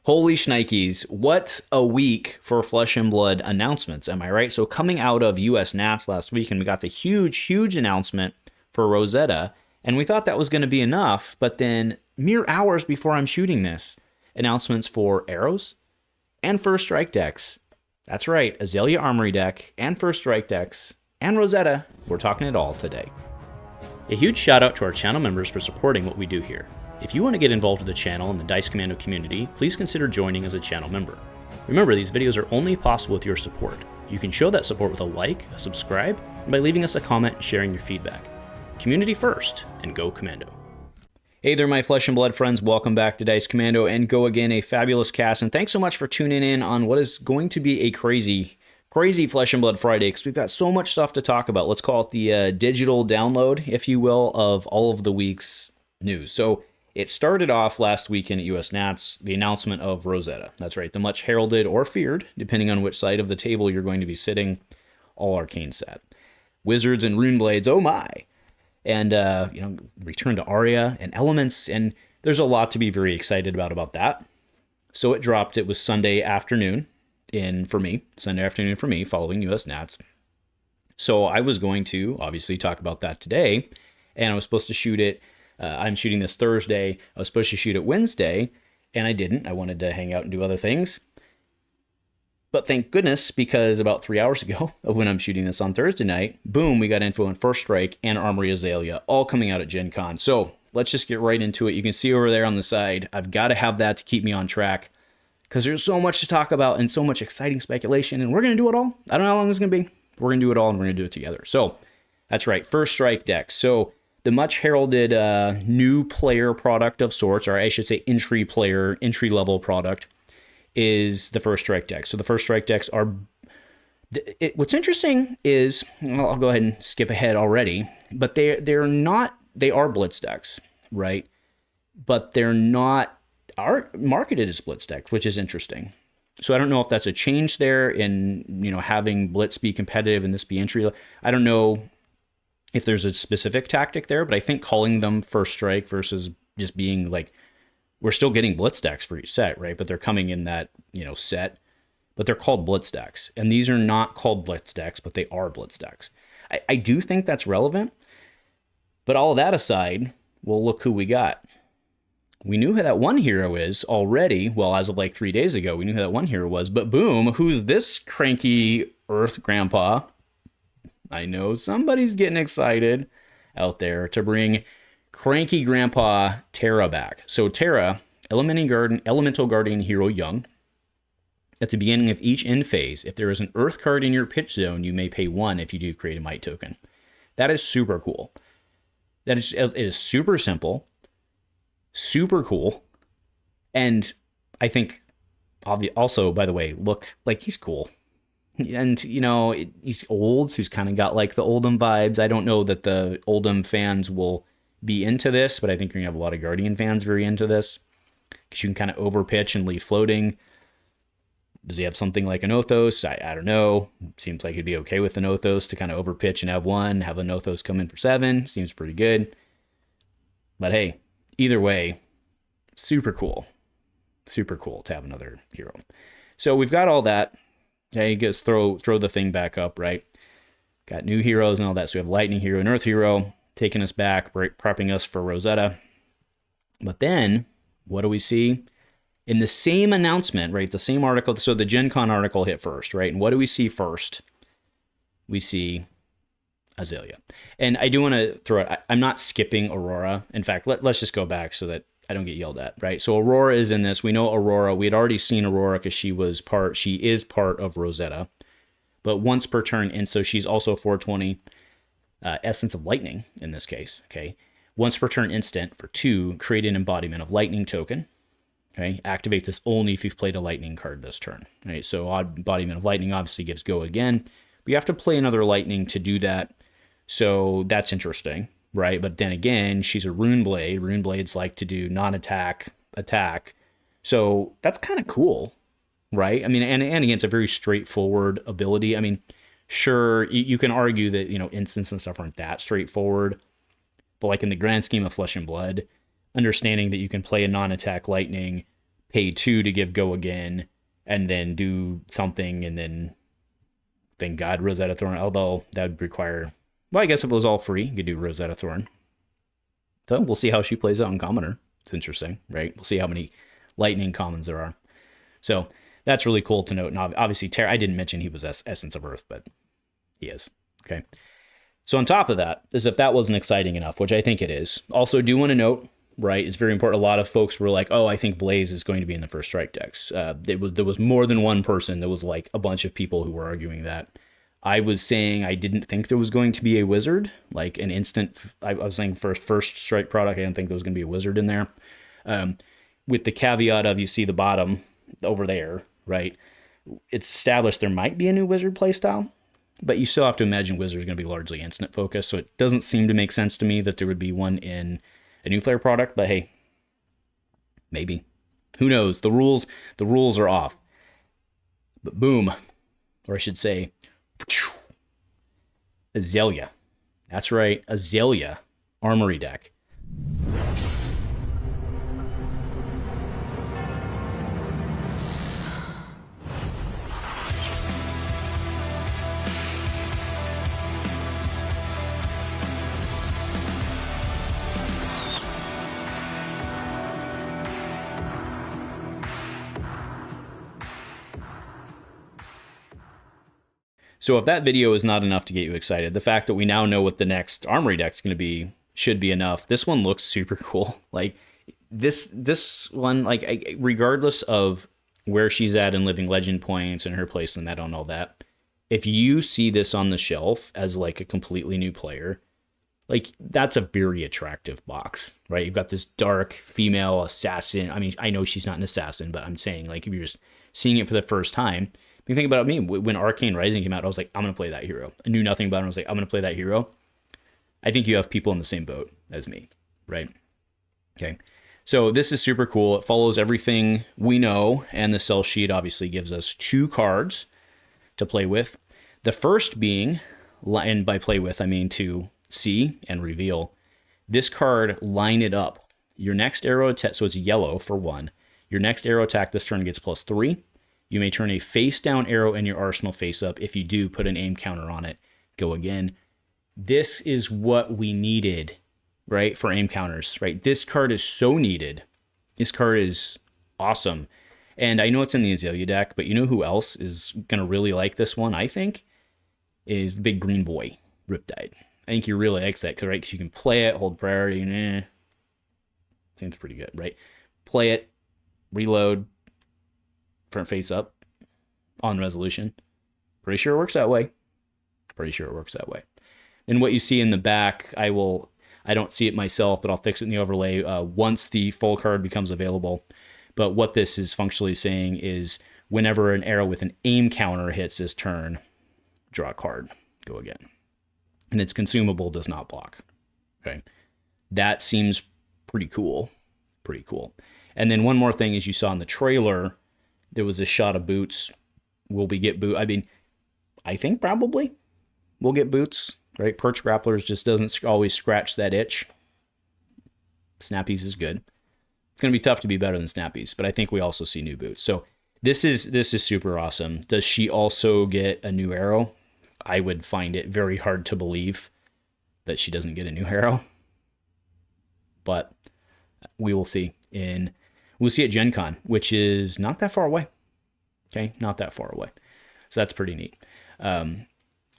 Holy shnikes, what a week for Flesh and Blood announcements, am I right? So coming out of US Nats last week, and we got the huge announcement for Rosetta, and we thought that was going to be enough, but then mere hours before I'm shooting this, announcements for Arrows and First Strike decks. That's right, Azalea Armory deck and First Strike decks and Rosetta. We're talking it all today. A huge shout out to our channel members for supporting what we do here. If you want to get involved with the channel and the Dice Commando community, please consider joining as a channel member. Remember, these videos are only possible with your support. You can show that support with a like, a subscribe, and by leaving us a comment and sharing your feedback. Community first, and go Commando. Hey there, my Flesh and Blood friends. Welcome back to Dice Commando, and go again, a fabulous cast. And thanks so much for tuning in on what is going to be a crazy Flesh and Blood Friday, because we've got so much stuff to talk about. Let's call it the digital download, if you will, of all of the week's news. So it started off last weekend at US Nats, the announcement of Rosetta. That's right, the much heralded or feared, depending on which side of the table you're going to be sitting, all Arcane set. Wizards and Runeblades, oh my! And, return to Aria and Elements, and there's a lot to be very excited about that. So it dropped. It was Sunday afternoon for me, following US Nats. So I was going to, obviously, talk about that today, and I was supposed to shoot it. I'm shooting this Thursday. I was supposed to shoot it Wednesday, and I didn't. I wanted to hang out and do other things. But thank goodness, because about 3 hours ago of when I'm shooting this on Thursday night, boom, we got info on First Strike and Armory Azalea, all coming out at Gen Con. So let's just get right into it. You can see over there on the side, I've got to have that to keep me on track, because there's so much to talk about and so much exciting speculation, and we're going to do it all. I don't know how long it's going to be. We're going to do it all, and we're going to do it together. So that's right, First Strike decks. So the much heralded new player product of sorts, or I should say entry level product, is the First Strike deck. So the First Strike decks are... what's interesting is, I'll go ahead and skip ahead already, but they are Blitz decks, right? But they're not marketed as Blitz decks, which is interesting. So I don't know if that's a change there in, having Blitz be competitive and this be entry. I don't know if there's a specific tactic there, but I think calling them First Strike versus just being like, we're still getting Blitz decks for each set, right? But they're coming in that, set, but they're called Blitz decks. And these are not called Blitz decks, but they are Blitz decks. I do think that's relevant, but all of that aside, well, look who we got. We knew who that one hero is already. Well, as of like 3 days ago, we knew who that one hero was, but boom, who's this cranky Earth grandpa? I know somebody's getting excited out there to bring cranky grandpa Terra back. So Terra, Elemental Guardian hero young. At the beginning of each end phase, if there is an Earth card in your pitch zone, you may pay 1 if you do create a Might token. That is super cool. It is super simple, super cool, and I think also, by the way, look like he's cool. And, he's old, so he's kind of got like the Oldhim vibes. I don't know that the Oldhim fans will be into this, but I think you're going to have a lot of Guardian fans very into this, because you can kind of overpitch and leave floating. Does he have something like an Othos? I don't know. Seems like he'd be okay with an Othos to kind of overpitch and have an Othos come in for 7. Seems pretty good. But hey, either way, super cool. Super cool to have another hero. So we've got all that. Hey, just throw the thing back up, right? Got new heroes and all that. So we have Lightning Hero and Earth Hero taking us back, prepping us for Rosetta. But then, what do we see? In the same announcement, right? The same article. So the Gen Con article hit first, right? And what do we see first? We see Azalea. And I do want to throw it. I'm not skipping Aurora. In fact, let's just go back so that I don't get yelled at, right? So Aurora is in this. We know Aurora. We had already seen Aurora because she is part of Rosetta. But once per turn, and so she's also 420 Essence of Lightning in this case, okay? Once per turn instant for 2, create an embodiment of Lightning token. Okay, activate this only if you've played a Lightning card this turn. Right, so embodiment of Lightning obviously gives go again. But you have to play another Lightning to do that. So that's interesting, right? But then again, she's a Runeblade. Runeblades like to do non-attack, attack. So that's kind of cool, right? I mean, and again, it's a very straightforward ability. I mean, sure, you can argue that, instants and stuff aren't that straightforward. But like in the grand scheme of Flesh and Blood, understanding that you can play a non-attack Lightning, pay 2 to give go again, and then do something, and then thank God Rosetta Thorn, although that would require, well, I guess if it was all free, you could do Rosetta Thorn. So we'll see how she plays out in Commoner. It's interesting, right? We'll see how many lightning commons there are. So that's really cool to note. And obviously, Terra, I didn't mention he was Essence of Earth, but he is. Okay. So on top of that, as if that wasn't exciting enough, which I think it is, also do want to note, right, it's very important. A lot of folks were like, oh, I think Blaze is going to be in the first strike decks. There was more than one person. There was like a bunch of people who were arguing that. I was saying I didn't think there was going to be a wizard, like an instant. I was saying first strike product. I didn't think there was going to be a wizard in there. With the caveat of, you see the bottom over there, right? It's established there might be a new wizard playstyle, but you still have to imagine wizard's going to be largely instant focused. So it doesn't seem to make sense to me that there would be one in a new player product, but hey, maybe. Who knows? The rules are off. But boom, or I should say, Azalea. That's right, Azalea Armory deck. So if that video is not enough to get you excited, the fact that we now know what the next Armory deck is going to be should be enough. This one looks super cool. Like this one, like regardless of where she's at in Living Legend points and her place in the meta and all that, if you see this on the shelf as like a completely new player, like that's a very attractive box, right? You've got this dark female assassin. I mean, I know she's not an assassin, but I'm saying like if you're just seeing it for the first time, you think about me, when Arcane Rising came out, I was like, I'm going to play that hero. I knew nothing about it. I was like, I'm going to play that hero. I think you have people in the same boat as me, right? Okay. So this is super cool. It follows everything we know, and the sell sheet obviously gives us 2 cards to play with. The first being, and by play with, I mean to see and reveal. This card, line it up. Your next arrow attack, so it's yellow for 1. Your next arrow attack this turn gets +3. You may turn a face-down arrow in your arsenal face-up. If you do, put an aim counter on it. Go again. This is what we needed, right, for aim counters, right? This card is so needed. This card is awesome. And I know it's in the Azalea deck, but you know who else is going to really like this one, I think, is the big green boy, Riptide. I think he really likes that, right? Because you can play it, hold priority. Seems pretty good, right? Play it, reload, front face up on resolution. Pretty sure it works that way. And what you see in the back, I don't see it myself, but I'll fix it in the overlay once the full card becomes available. But what this is functionally saying is whenever an arrow with an aim counter hits this turn, draw a card, go again. And its consumable does not block. Okay. That seems pretty cool. And then one more thing, as you saw in the trailer, there was a shot of boots. Will we get boot? I mean, I think probably we'll get boots, right? Perch Grapplers just doesn't always scratch that itch. Snappies is good. It's going to be tough to be better than Snappies, but I think we also see new boots. So this is super awesome. Does she also get a new arrow? I would find it very hard to believe that she doesn't get a new arrow, but we will see we'll see at Gen Con, which is not that far away. Okay, not that far away. So that's pretty neat.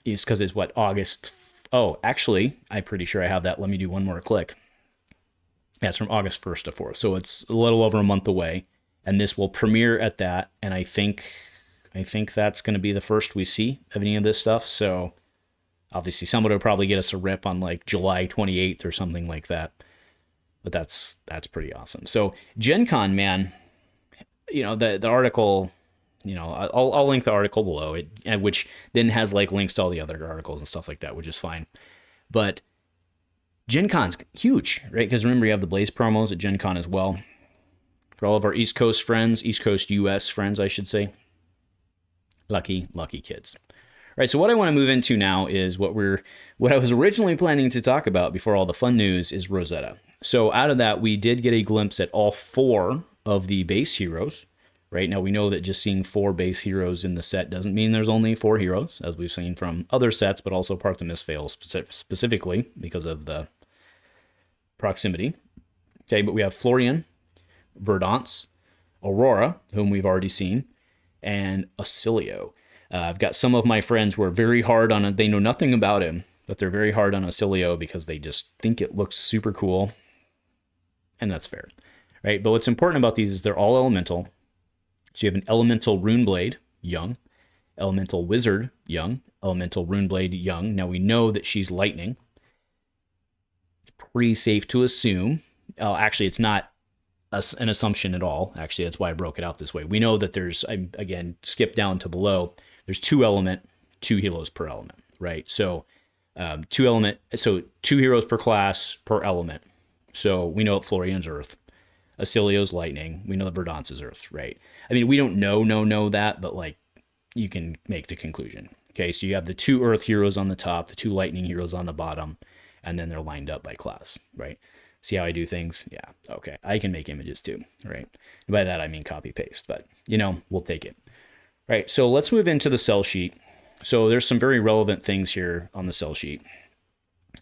Is because it's what, August? Oh, actually, I'm pretty sure I have that. Let me do one more click. Yeah, it's from August 1st to 4th. So it's a little over a month away. And this will premiere at that. And I think that's going to be the first we see of any of this stuff. So obviously somebody will probably get us a rip on like July 28th or something like that. But that's pretty awesome. So Gen Con, man, you know, the article, you know, I'll link the article below, which then has like links to all the other articles and stuff like that, which is fine. But Gen Con's huge, right? Because remember, you have the Blaze promos at Gen Con as well. For all of our East Coast friends, East Coast US friends, I should say. Lucky kids. All right, so what I want to move into now is what I was originally planning to talk about before all the fun news is Rosetta. So out of that, we did get a glimpse at all 4 of the base heroes. Right now, we know that just seeing 4 base heroes in the set doesn't mean there's only 4 heroes, as we've seen from other sets, but also Parthemis fails specifically because of the proximity. Okay, but we have Florian, Verdance, Aurora, whom we've already seen, and Acilio. I've got some of my friends who are very hard on it. They know nothing about him, but they're very hard on Acilio because they just think it looks super cool, and that's fair. Right, but what's important about these is they're all elemental. So you have an elemental Runeblade, young, elemental Wizard, young, elemental Runeblade, young. Now we know that she's lightning. It's pretty safe to assume. Actually, it's not an assumption at all. Actually, that's why I broke it out this way. We know that there's, again, skip down to below, there's 2 element, 2 heroes per element, right? So 2 heroes per class per element. So we know that Florian's Earth. Acilio's lightning. We know that Verdance is Earth, right? I mean, we don't know that, but like you can make the conclusion. Okay, so you have the 2 Earth heroes on the top, the 2 lightning heroes on the bottom, and then they're lined up by class, right? See how I do things? Yeah, okay. I can make images too, right? And by that I mean copy paste, but we'll take it. Right, so let's move into the cell sheet. So there's some very relevant things here on the cell sheet.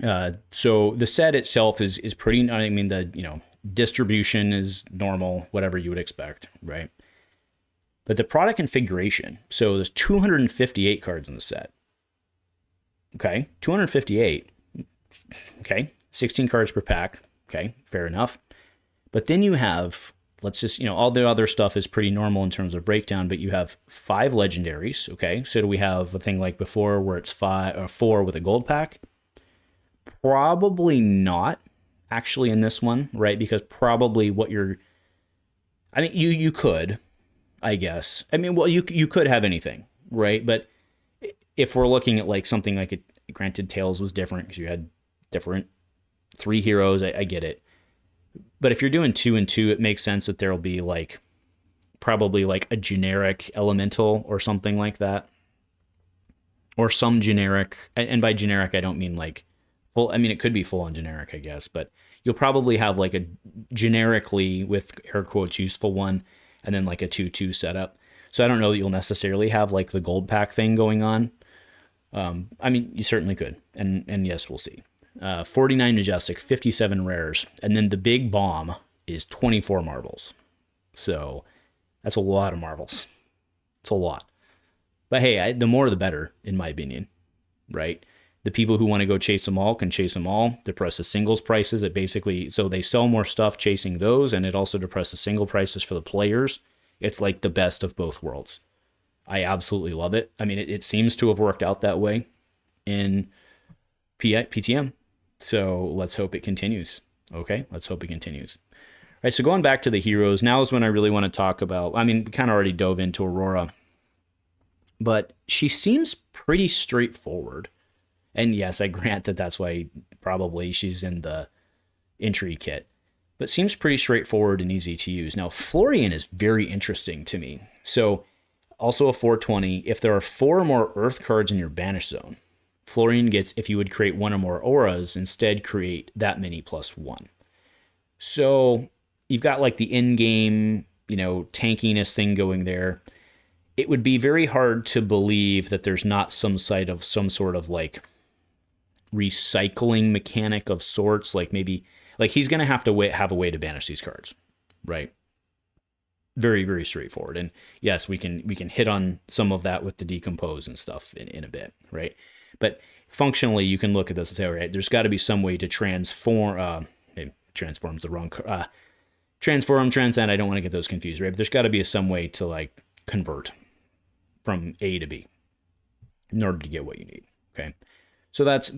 So the set itself is pretty, I mean, the, distribution is normal, whatever you would expect, right? But the product configuration, so there's 258 cards in the set. Okay, 258. Okay, 16 cards per pack. Okay, fair enough. But then you have, let's just, all the other stuff is pretty normal in terms of breakdown, but you have 5 legendaries. Okay, so do we have a thing like before where it's 5 or 4 with a gold pack? Probably not. Actually in this one, right? Because probably you could, I guess. I mean, well, you could have anything, right? But if we're looking at like something like granted Tails was different because you had different 3 heroes, I get it. But if you're doing 2 and 2, it makes sense that there'll be like probably like a generic elemental or something like that. Or some generic, and by generic I don't mean like full, I mean, it could be full on generic, I guess, but you'll probably have like a generically, with air quotes, useful one, and then like a 2-2 setup. So I don't know that you'll necessarily have like the gold pack thing going on. I mean, you certainly could, and yes, we'll see. 49 Majestic, 57 rares, and then the big bomb is 24 marbles. So that's a lot of marbles. It's a lot. But hey, the more the better, in my opinion, right? The people who want to go chase them all can chase them all. Depresses singles prices. It basically, so they sell more stuff chasing those, and it also depresses single prices for the players. It's like the best of both worlds. I absolutely love it. I mean, it seems to have worked out that way in PTM. So let's hope it continues. Okay, let's hope it continues. All right, so going back to the heroes, now is when I really want to talk about, I mean, we kind of already dove into Aurora, but she seems pretty straightforward. And yes, I grant that that's why probably she's in the entry kit, but seems pretty straightforward and easy to use. Now, Florian is very interesting to me. So also a 420, if there are 4 or more Earth cards in your banish zone, Florian gets, if you would create 1 or more auras, instead create that many +1. So you've got like the in-game, tankiness thing going there. It would be very hard to believe that there's not some sort of like recycling mechanic of sorts, like maybe like he's going to have a way to banish these cards, right? Very, very straightforward. And yes, we can hit on some of that with the decompose and stuff in a bit, right? But functionally, you can look at this and say, all right, there's got to be some way to transform. Maybe transform's the wrong. Transform, transcend. I don't want to get those confused, right? But there's got to be some way to like convert from A to B in order to get what you need. Okay, so that's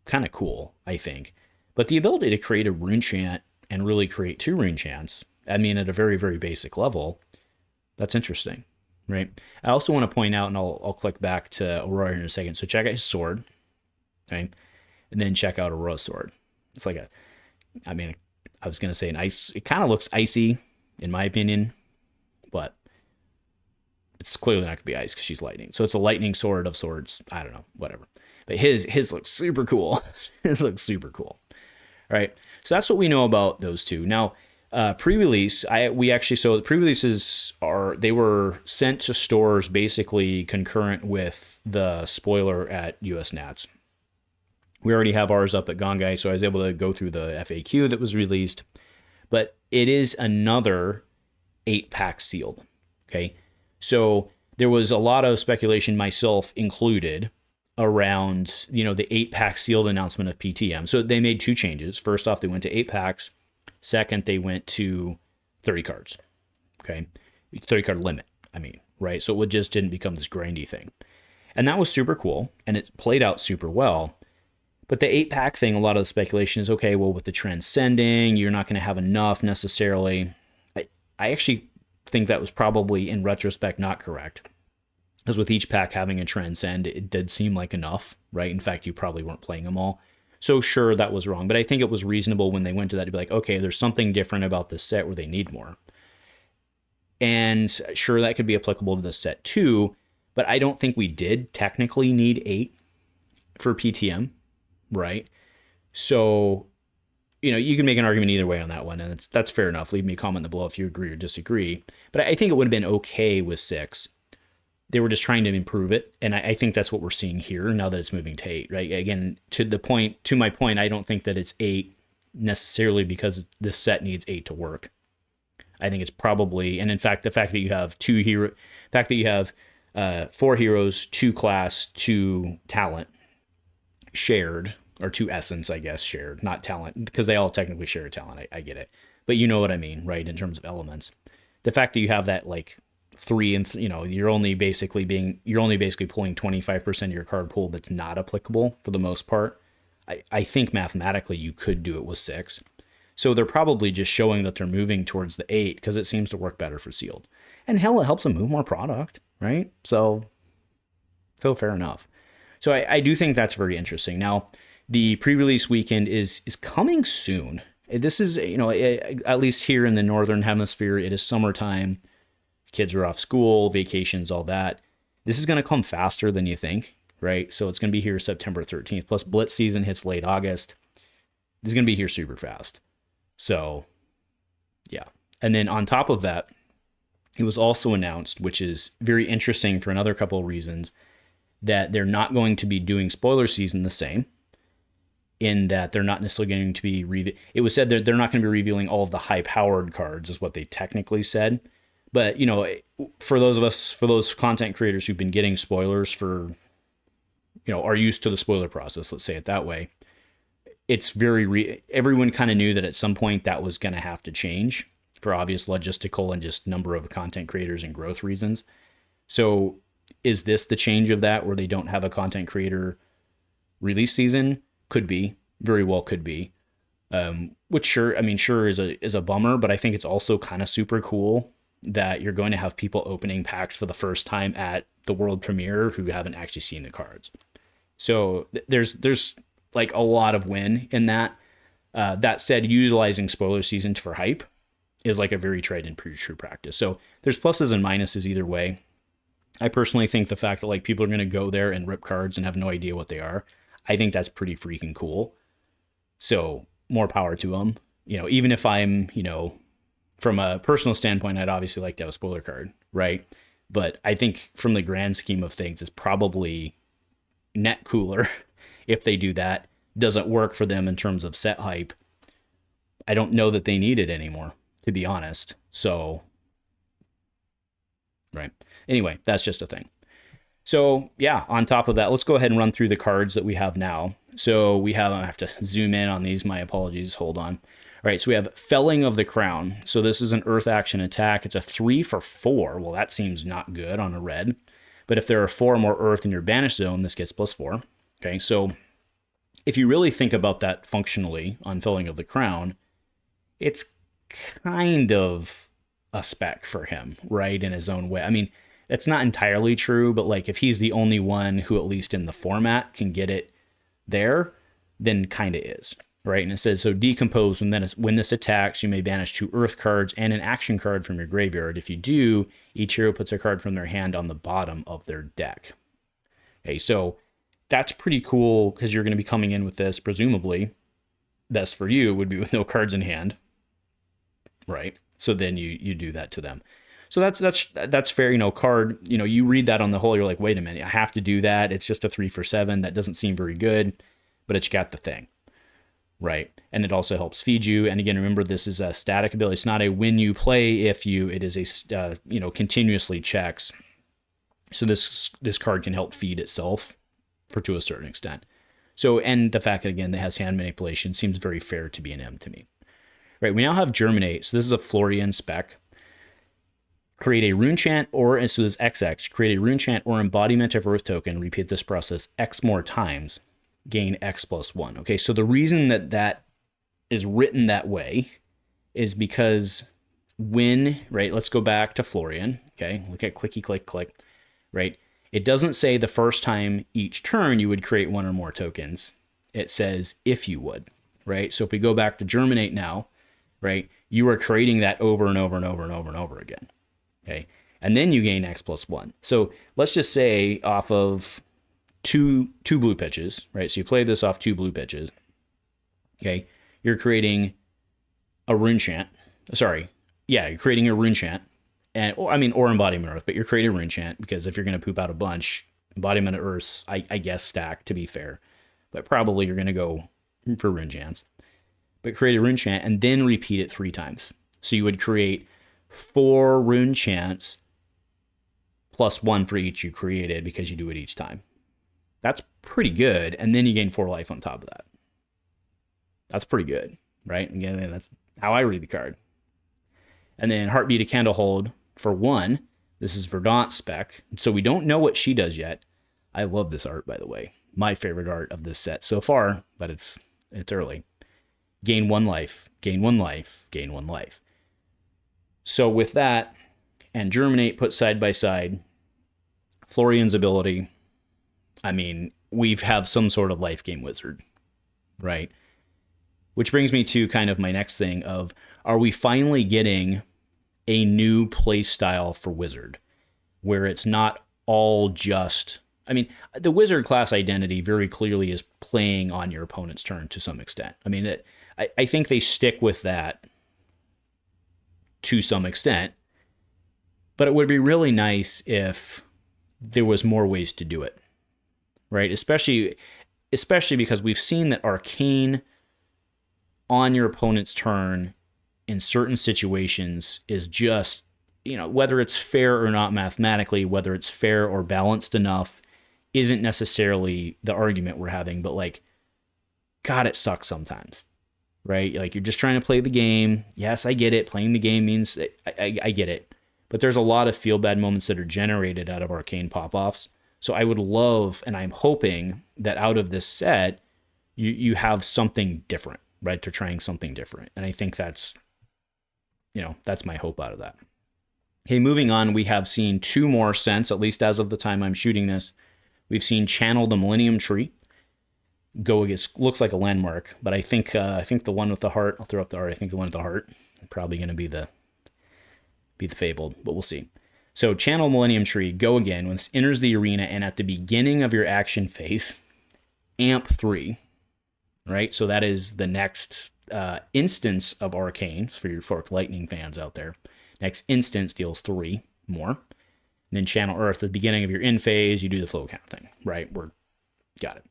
kind of cool, I think. But the ability to create a rune chant and really create 2 rune chants, I mean, at a very, very basic level, that's interesting, right? I also want to point out, and I'll click back to Aurora in a second. So check out his sword, okay, and then check out Aurora's sword. It's like I was going to say an ice. It kind of looks icy, in my opinion, but it's clearly not going to be ice because she's lightning. So it's a lightning sword of swords. I don't know, whatever. But his looks super cool. His looks super cool. All right. So that's what we know about those two. Now, Pre-release, so the pre-releases they were sent to stores basically concurrent with the spoiler at US Nats. We already have ours up at Gongai, so I was able to go through the FAQ that was released. But it is another 8-pack sealed. Okay, so there was a lot of speculation, myself included, around the 8-pack sealed announcement of PTM. So they made 2 changes. First off, they went to 8 packs. Second, they went to 30 cards. Okay, 30 card limit. Right? So it just didn't become this grindy thing, and that was super cool, and it played out super well. But the 8-pack thing, a lot of the speculation is, okay, well, with the transcending, you're not going to have enough necessarily. I actually think that was probably, in retrospect, not correct. Because with each pack having a transcend, it did seem like enough, right? In fact, you probably weren't playing them all. So sure, that was wrong. But I think it was reasonable when they went to that to be like, okay, there's something different about this set where they need more. And sure, that could be applicable to this set too. But I don't think we did technically need 8 for PTM. Right. So, you can make an argument either way on that one. And that's fair enough. Leave me a comment below if you agree or disagree. But I think it would have been okay with 6. They were just trying to improve it. And I think that's what we're seeing here now that it's moving to 8. Right. Again, to my point, I don't think that it's 8 necessarily because this set needs 8 to work. I think it's probably, and in fact, the fact that you have 4 heroes, 2 class, 2 talent shared, or 2 essence, I guess, shared, not talent, because they all technically share a talent. I get it. But you know what I mean, right? In terms of elements, the fact that you have that like 3 and you're only basically pulling 25% of your card pool that's not applicable for the most part. I think mathematically you could do it with 6. So they're probably just showing that they're moving towards the 8 because it seems to work better for sealed. And hell, it helps them move more product, right? So fair enough. So I do think that's very interesting. Now, the pre-release weekend is coming soon. This is, at least here in the Northern Hemisphere, it is summertime. Kids are off school, vacations, all that. This is going to come faster than you think, right? So it's going to be here September 13th. Plus, Blitz season hits late August. This is going to be here super fast. So, yeah. And then on top of that, it was also announced, which is very interesting for another couple of reasons, that they're not going to be doing spoiler season the same, in that they're not necessarily going to be it was said that they're not going to be revealing all of the high powered cards is what they technically said. But, for those content creators who've been getting spoilers for, are used to the spoiler process, let's say it that way. It's everyone kind of knew that at some point that was going to have to change for obvious logistical and just number of content creators and growth reasons. So is this the change of that, where they don't have a content creator release season? Could be, very well could be. Which sure is a bummer, but I think it's also kind of super cool that you're going to have people opening packs for the first time at the world premiere who haven't actually seen the cards. So there's like a lot of win in that. That said, utilizing spoiler season for hype is like a very tried and true practice. So there's pluses and minuses either way. I personally think the fact that like people are going to go there and rip cards and have no idea what they are, I think that's pretty freaking cool. So more power to them. Even if I'm, from a personal standpoint, I'd obviously like to have a spoiler card, right? But I think from the grand scheme of things, it's probably net cooler if they do that. Doesn't work for them in terms of set hype. I don't know that they need it anymore, to be honest. So, right. Anyway, that's just a thing. So yeah, on top of that, let's go ahead and run through the cards that we have now. So I have to zoom in on these. My apologies. Hold on. All right, so we have Felling of the Crown. So this is an earth action attack. It's a 3 for 4. Well, that seems not good on a red. But if there are 4 or more earth in your banished zone, this gets +4. Okay, so if you really think about that functionally on Felling of the Crown, it's kind of a spec for him, right, in his own way. I mean, that's not entirely true, but like if he's the only one who, at least in the format, can get it there, then kind of is. Right, and it says, so decompose, when this attacks, you may banish 2 earth cards and an action card from your graveyard. If you do, each hero puts a card from their hand on the bottom of their deck. Okay, so that's pretty cool because you're going to be coming in with this, presumably, best for you would be with no cards in hand. right? So then you do that to them. So that's fair. Card, you read that on the whole, you're like, wait a minute, I have to do that. It's just a 3 for 7. That doesn't seem very good, but it's got the thing, right? And it also helps feed you. And again, remember, this is a static ability. It's not a when you play, if you, it is a, continuously checks. So this card can help feed itself to a certain extent. So, and the fact that, again, that has hand manipulation seems very fair to be an M to me. Right, we now have Germinate. So this is a Florian spec. Create a rune chant so this is XX. Create a rune chant or embodiment of Earth token. Repeat this process X more times. Gain X plus 1. Okay, so the reason that is written that way is because right, let's go back to Florian. Okay, look at clicky click click, right? It doesn't say the first time each turn you would create one or more tokens. It says if you would, right? So if we go back to Germinate now, right, you are creating that over and over and over and over and over again. Okay, and then you gain X plus 1. So let's just say off of two blue pitches, right? So you play this off 2 blue pitches. Okay, you're creating a rune chant. Sorry, yeah, you're creating a rune chant, or embodiment Earth, but you're creating a rune chant because if you're going to poop out a bunch, embodiment of Earth, I guess stack to be fair, but probably you're going to go for rune chants. But create a rune chant and then repeat it 3 times. So you would create 4 rune chants plus 1 for each you created because you do it each time. That's pretty good. And then you gain 4 life on top of that. That's pretty good, right? Again, that's how I read the card. And then Heartbeat of Candlehold for 1. This is Verdant spec. So we don't know what she does yet. I love this art, by the way. My favorite art of this set so far, but it's early. Gain 1 life, gain 1 life, gain 1 life. So with that, and Germinate put side by side, Florian's ability, we have some sort of life game wizard, right? Which brings me to kind of my next thing of, are we finally getting a new play style for wizard where it's not all just, the wizard class identity very clearly is playing on your opponent's turn to some extent. I think they stick with that to some extent, but it would be really nice if there was more ways to do it, right? Especially because we've seen that Arcane on your opponent's turn in certain situations is just, whether it's fair or not mathematically, whether it's fair or balanced enough, isn't necessarily the argument we're having, but God, it sucks sometimes. Right? You're just trying to play the game. Yes, I get it. Playing the game means I get it. But there's a lot of feel bad moments that are generated out of Arcane pop-offs. So I would love, and I'm hoping that out of this set, you have something different, right? They're trying something different. And I think that's my hope out of that. Okay, moving on, we have seen 2 more scents, at least as of the time I'm shooting this. We've seen Channel the Millennium Tree. Go against, looks like a landmark, but I think the one with the heart, I'll throw up the art. I think the one with the heart is probably going to be the Fabled, but we'll see. So Channel Millennium Tree, go again when it enters the arena and at the beginning of your action phase, amp 3, right? So that is the next instance of Arcane for your Forked Lightning fans out there. Next instance deals 3 more. And then Channel Earth, at the beginning of your end phase, you do the flow count thing, right? Got it.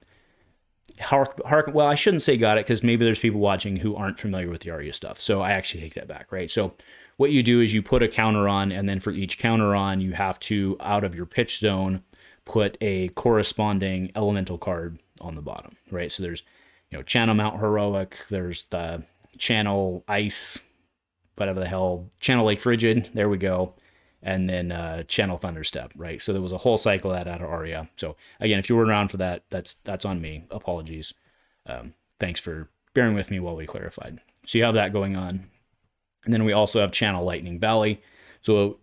Well, I shouldn't say got it because maybe there's people watching who aren't familiar with the Aria stuff. So I actually take that back, right? So what you do is you put a counter on, and then for each counter on, you have to, out of your pitch zone, put a corresponding elemental card on the bottom, right? So there's, Channel Mount Heroic, there's the Channel Ice, whatever the hell, Channel Lake Frigid, there we go. And then Channel Thunderstep, right? So there was a whole cycle of that out of Aria. So again, if you weren't around for that, that's on me. Apologies. Thanks for bearing with me while we clarified. So you have that going on. And then we also have Channel Lightning Valley. So,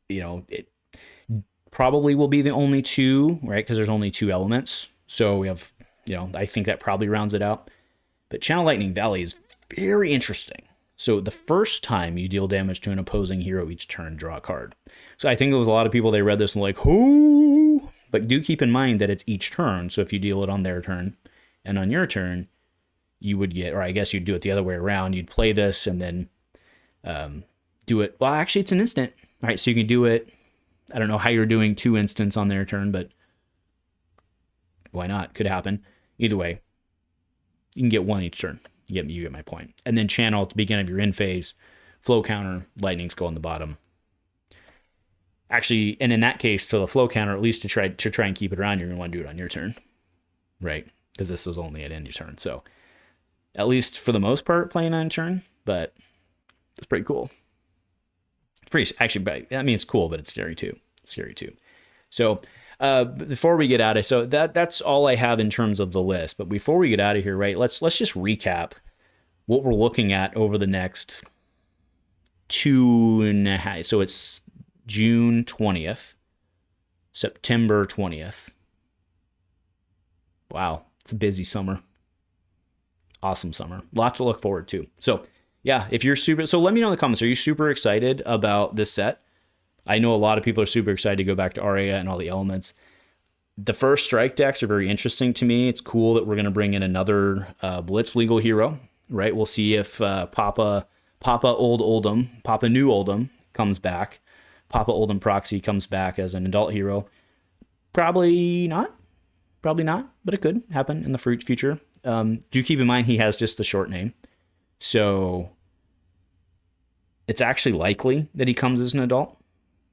it probably will be the only 2, right? Because there's only 2 elements. So we have, I think that probably rounds it out. But Channel Lightning Valley is very interesting. So the first time you deal damage to an opposing hero each turn, draw a card. So I think there was a lot of people, they read this and like, whoo! But do keep in mind that it's each turn. So if you deal it on their turn and on your turn, you would get, or I guess you'd do it the other way around. You'd play this and then Do it. Well, actually, it's an instant. All right, so you can do it. I don't know how you're doing 2 instants on their turn, but why not? Could happen. Either way, you can get 1 each turn. You get my point. And then channel at the beginning of your end phase, flow counter, lightnings go on the bottom. Actually, and in that case, to the flow counter, at least to try and keep it around, you're gonna want to do it on your turn, right? Because this was only at end of your turn. So at least for the most part, playing on turn, but it's pretty cool. It's pretty actually. I mean, it's cool, but it's scary too. So before we get out of, so that's all I have in terms of the list. But before we get out of here, right? Let's just recap what we're looking at over the next 2.5. So it's June 20th, September 20th. Wow, it's a busy summer. Awesome summer. Lots to look forward to. So yeah, if you're so let me know in the comments, are you super excited about this set? I know a lot of people are super excited to go back to Aria and all the elements. The first strike decks are very interesting to me. It's cool that we're going to bring in another Blitz legal hero, right? We'll see if Papa New Oldhim comes back. Papa Oldhim Proxy comes back as an adult hero. Probably not, but it could happen in the future. Do keep in mind he has just the short name. So it's actually likely that he comes as an adult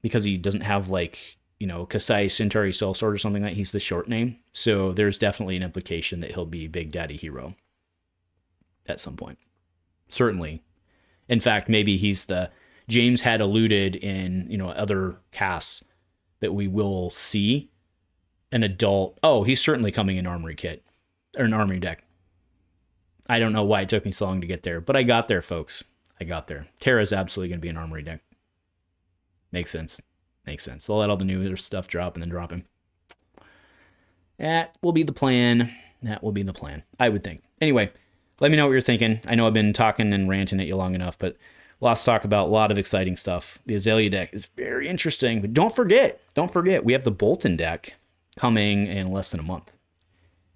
because he doesn't have Kassai, Cintauri, Soul Sword or something like that. He's the short name. So there's definitely an implication that he'll be Big Daddy Hero at some point. Certainly. In fact, maybe James had alluded in, other casts that we will see an adult. Oh, he's certainly coming in Armory kit or an Armory deck. I don't know why it took me so long to get there, but I got there, folks. I got there. Terra's absolutely going to be an Armory deck. Makes sense. They'll let all the newer stuff drop and then drop him. That will be the plan. I would think. Anyway, let me know what you're thinking. I know I've been talking and ranting at you long enough, but lots to talk about. A lot of exciting stuff. The Azalea deck is very interesting, but don't forget, we have the Boltyn deck coming in less than a month.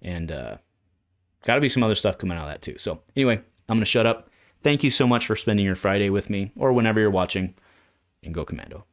And got to be some other stuff coming out of that too. So anyway, I'm going to shut up. Thank you so much for spending your Friday with me or whenever you're watching, and go Commando.